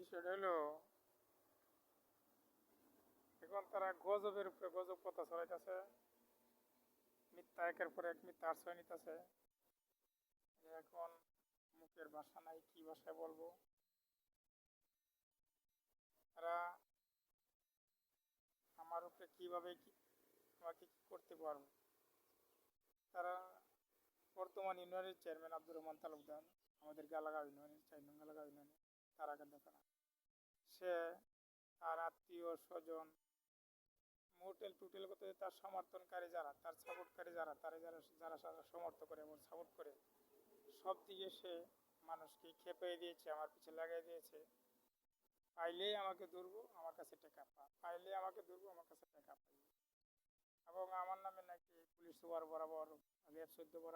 বিষয়টা হলো এখন তারা গজবের উপরে গজব কথা ছড়াইতেছে, মিথ্যা একের পর এক মিথ্যা আশ্রয় নিতেছে। এখন মুখের ভাষা নাই, কি ভাষায় বলবো। তারা আমার উপরে কিভাবে আমাকে কি করতে পারবো। তারা বর্তমান ইউনিয়নের চেয়ারম্যান আব্দুর রহমান তালুকদার, আমাদের গালাগাঁও ইউনিয়নের 4 নং গালাগাঁও ইউনিয়নের, তার আগে দেখা সে তার আত্মীয় স্বজন মোটেল টুটেল করতে তার সমর্থনকারী যারা, তার সাপোর্টকারী যারা, তারা যারা যারা যারা সমর্থ করে এবং সাপোর্ট করে, সব দিকে সে মানুষকে খেপিয়ে দিয়েছে, আমার পিছে লাগাই দিয়েছে। পাইলেই আমাকে ধরবো, আমার কাছে টাকা পা, পাইলেই আমাকে ধরবো, আমার কাছে টাকা পাই। এবং আমার নামে নাকি পুলিশ সুপার বরাবর, র্যাব 14 বরাবর